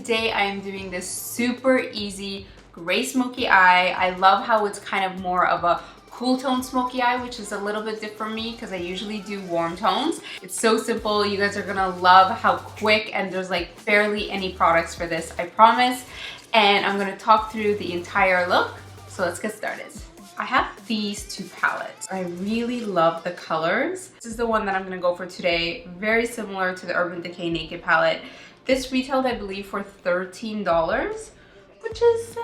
today I am doing this super easy gray smoky eye. I love how it's kind of more of a cool tone smoky eye, which is a little bit different for me because I usually do warm tones. It's so simple. You guys are gonna love how quick, and there's like barely any products for this, I promise. And I'm gonna talk through the entire look. So let's get started. I have these two palettes. I really love the colors. This is the one that I'm gonna go for today. Very similar to the Urban Decay Naked palette. This retailed, I believe, for $13, which is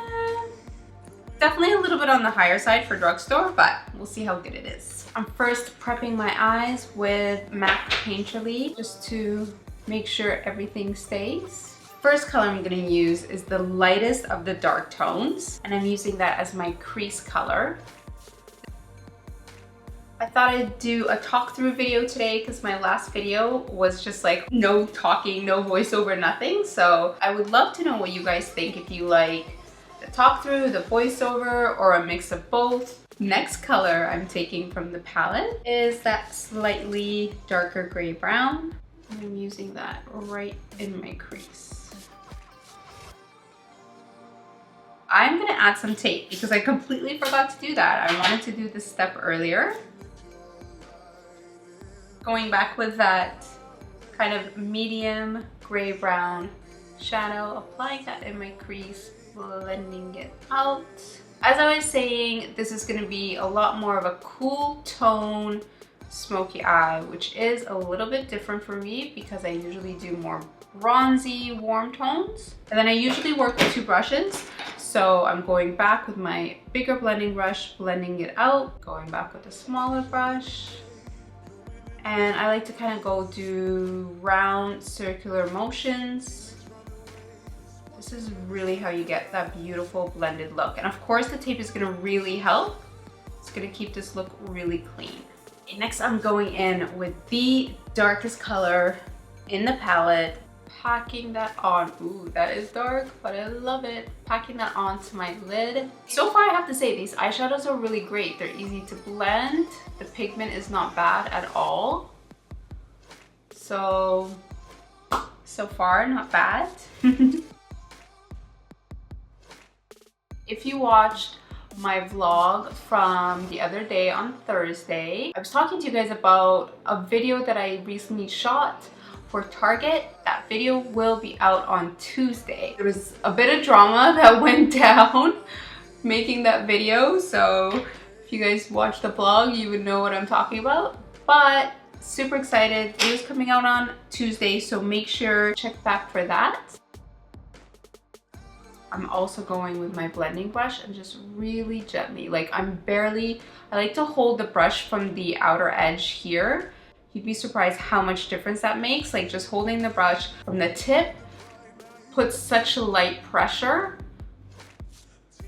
definitely a little bit on the higher side for drugstore, but we'll see how good it is. I'm first prepping my eyes with MAC Painterly just to make sure everything stays. First color I'm going to use is the lightest of the dark tones, and I'm using that as my crease color. I thought I'd do a talk through video today because my last video was just like no talking, no voiceover, nothing. So I would love to know what you guys think, if you like the talk through, the voiceover, or a mix of both. Next color I'm taking from the palette is that slightly darker gray brown. And I'm using that right in my crease. I'm gonna add some tape because I completely forgot to do that. I wanted to do this step earlier. Going back with that kind of medium gray brown shadow, applying that in my crease, blending it out. As I was saying, this is going to be a lot more of a cool tone smoky eye, which is a little bit different for me because I usually do more bronzy warm tones. And then I usually work with two brushes, so I'm going back with my bigger blending brush, blending it out, going back with a smaller brush. And I like to kind of go do round circular motions. This is really how you get that beautiful blended look. And of course the tape is gonna really help. It's gonna keep this look really clean. Okay, next I'm going in with the darkest color in the palette, packing that on. Ooh, that is dark, but I love it. Packing that onto my lid. So far I have to say these eyeshadows are really great. They're easy to blend. The pigment is not bad at all. So far, not bad. If you watched my vlog from the other day on Thursday, I was talking to you guys about a video that I recently shot for Target. That video will be out on Tuesday. There was a bit of drama that went down making that video, so if you guys watch the vlog, you would know what I'm talking about. But super excited. Video's coming out on Tuesday, so make sure check back for that. I'm also going with my blending brush and just really gently, like I like to hold the brush from the outer edge here. You'd be surprised how much difference that makes. Like just holding the brush from the tip puts such a light pressure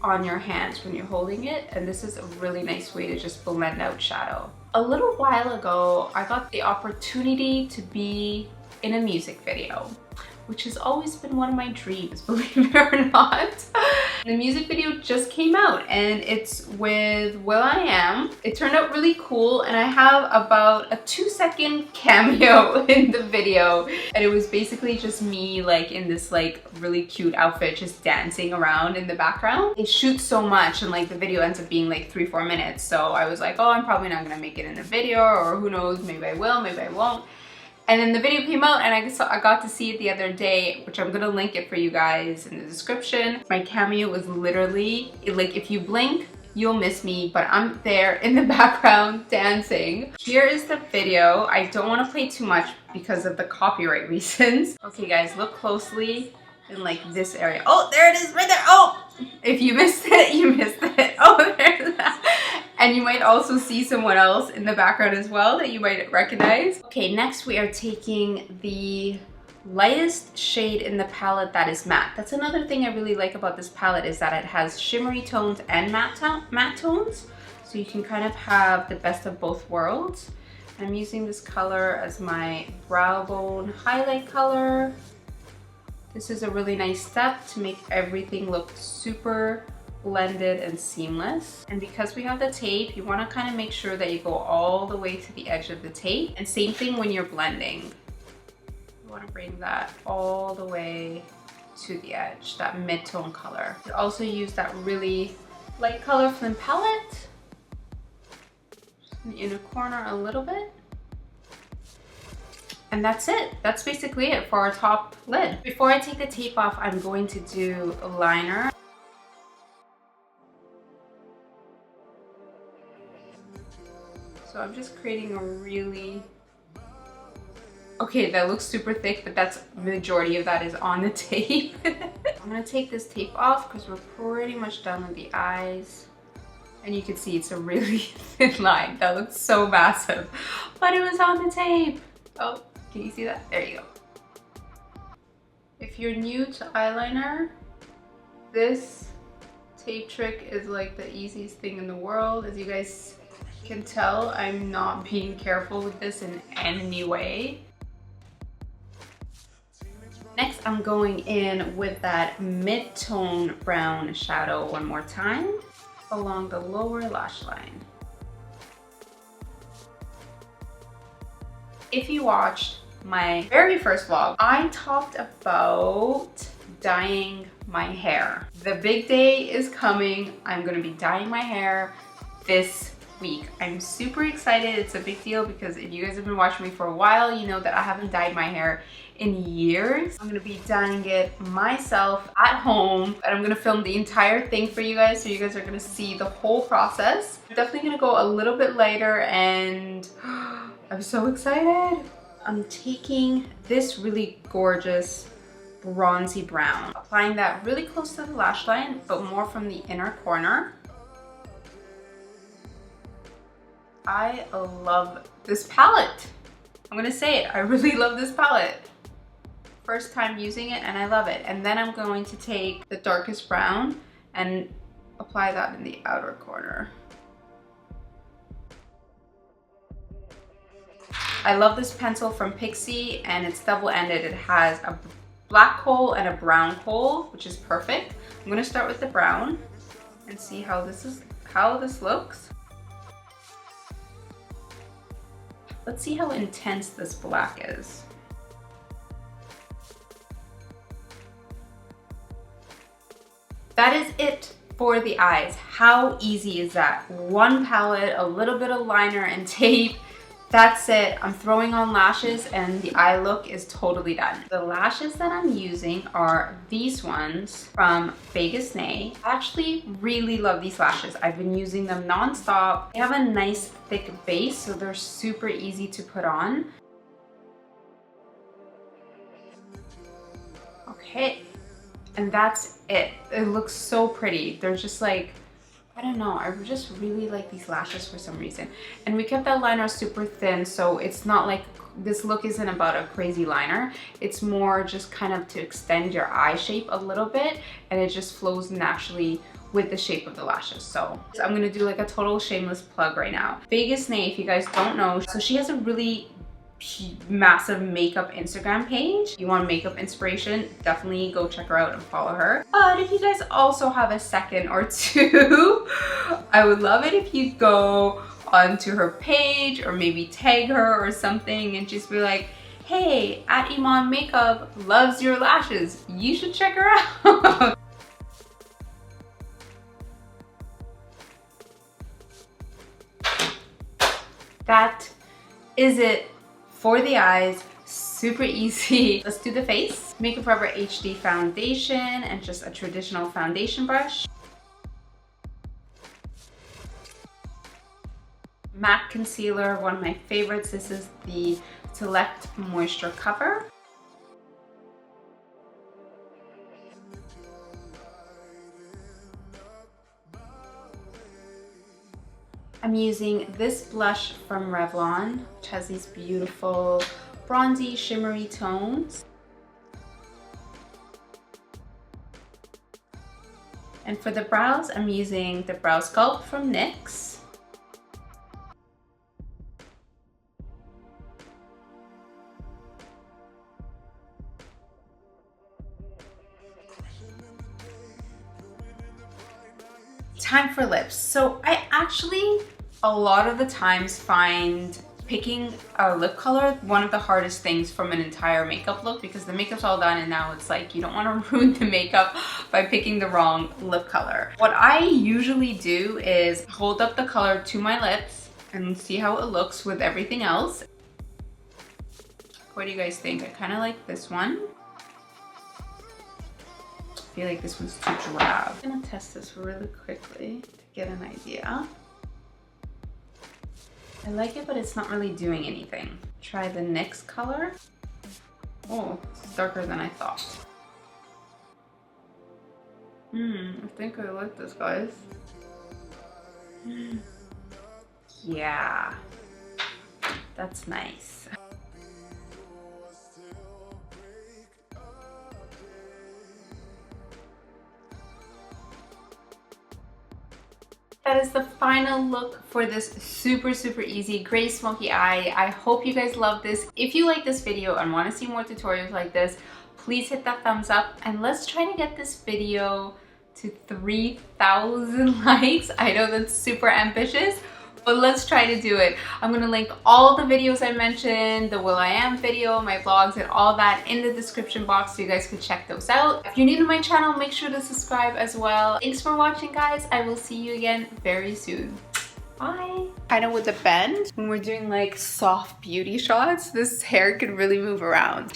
on your hands when you're holding it, and this is a really nice way to just blend out shadow. A little while ago, I got the opportunity to be in a music video, which has always been one of my dreams, believe it or not. The music video just came out and it's with will.i.am. It turned out really cool, and I have about a 2-second cameo in the video, and it was basically just me like in this like really cute outfit just dancing around in the background. It shoots so much and like the video ends up being like 3-4 minutes, so I was like, oh, I'm probably not gonna make it in the video, or who knows, maybe I will, maybe I won't. And then the video came out and I got to see it the other day, which I'm gonna link it for you guys in the description. My cameo was literally, like if you blink, you'll miss me, but I'm there in the background dancing. Here is the video. I don't wanna play too much because of the copyright reasons. Okay guys, look closely in like this area. Oh, there it is right there. Oh, if you missed it, you missed it. Oh, there's that. And you might also see someone else in the background as well that you might recognize. Okay, next we are taking the lightest shade in the palette that is matte. That's another thing I really like about this palette, is that it has shimmery tones and matte tones. So you can kind of have the best of both worlds. I'm using this color as my brow bone highlight color. This is a really nice step to make everything look super blended and seamless. And because we have the tape, you want to kind of make sure that you go all the way to the edge of the tape. And same thing when you're blending. You want to bring that all the way to the edge, that mid-tone color. I also use that really light color from the palette in the inner corner a little bit. And that's it. That's basically it for our top lid. Before I take the tape off, I'm going to do a liner. So I'm just creating a really... Okay, that looks super thick, but that's majority of that is on the tape. I'm gonna take this tape off because we're pretty much done with the eyes. And you can see it's a really thin line. That looks so massive, but it was on the tape. Oh, can you see that? There you go. If you're new to eyeliner, this tape trick is like the easiest thing in the world. As you guys can tell, I'm not being careful with this in any way. Next, I'm going in with that mid-tone brown shadow one more time along the lower lash line. If you watched my very first vlog, I talked about dyeing my hair. The big day is coming. I'm gonna be dyeing my hair this week. I'm super excited. It's a big deal because if you guys have been watching me for a while, you know that I haven't dyed my hair in years. I'm gonna be dyeing it myself at home, and I'm gonna film the entire thing for you guys, so you guys are gonna see the whole process. I'm definitely gonna go a little bit lighter, and I'm so excited. I'm taking this really gorgeous bronzy brown, applying that really close to the lash line, but more from the inner corner. I love this palette. I'm gonna say it, I really love this palette. First time using it and I love it. And then I'm going to take the darkest brown and apply that in the outer corner. I love this pencil from Pixie, and it's double-ended. It has a black hole and a brown hole, which is perfect. I'm gonna start with the brown and see how this looks. Let's see how intense this black is. That is it for the eyes. How easy is that? One palette, a little bit of liner and tape. That's it. I'm throwing on lashes and the eye look is totally done. The lashes that I'm using are these ones from Vegas Nay. I actually really love these lashes. I've been using them non-stop. They have a nice thick base, so they're super easy to put on. Okay, and that's it. It looks so pretty. They're just like, I don't know, I just really like these lashes for some reason. And we kept that liner super thin, so it's not like, this look isn't about a crazy liner. It's more just kind of to extend your eye shape a little bit, and it just flows naturally with the shape of the lashes. So I'm gonna do like a total shameless plug right now. Vegas Nay, if you guys don't know, so she has a really massive makeup Instagram page. You want makeup inspiration, definitely go check her out and follow her. But if you guys also have a second or two, I would love it if you go onto her page or maybe tag her or something and just be like, hey, at Eman Makeup loves your lashes. You should check her out. That is it for the eyes. Super easy. Let's do the face. Makeup Forever HD foundation and just a traditional foundation brush. Matte concealer, one of my favorites. This is the Select Moisture Cover. I'm using this blush from Revlon, which has these beautiful bronzy, shimmery tones. And for the brows, I'm using the Brow Sculpt from NYX. Time for lips. So I actually, a lot of the times, find picking a lip color one of the hardest things from an entire makeup look, because the makeup's all done and now it's like you don't want to ruin the makeup by picking the wrong lip color. What I usually do is hold up the color to my lips and see how it looks with everything else. What do you guys think? I kind of like this one. I feel like this one's too drab. I'm gonna test this really quickly to get an idea. I like it, but it's not really doing anything. Try the next color. Oh, it's darker than I thought. I think I like this, guys. Yeah, that's nice. That is the final look for this super easy gray smoky eye. I hope you guys love this. If you like this video and want to see more tutorials like this, please hit that thumbs up and let's try to get this video to 3,000 likes. I know that's super ambitious, but let's try to do it. I'm gonna link all the videos I mentioned, the Will I Am video, my vlogs, and all that in the description box so you guys can check those out. If you're new to my channel, make sure to subscribe as well. Thanks for watching, guys. I will see you again very soon. Bye. Kind of with the bend, when we're doing like soft beauty shots, this hair can really move around.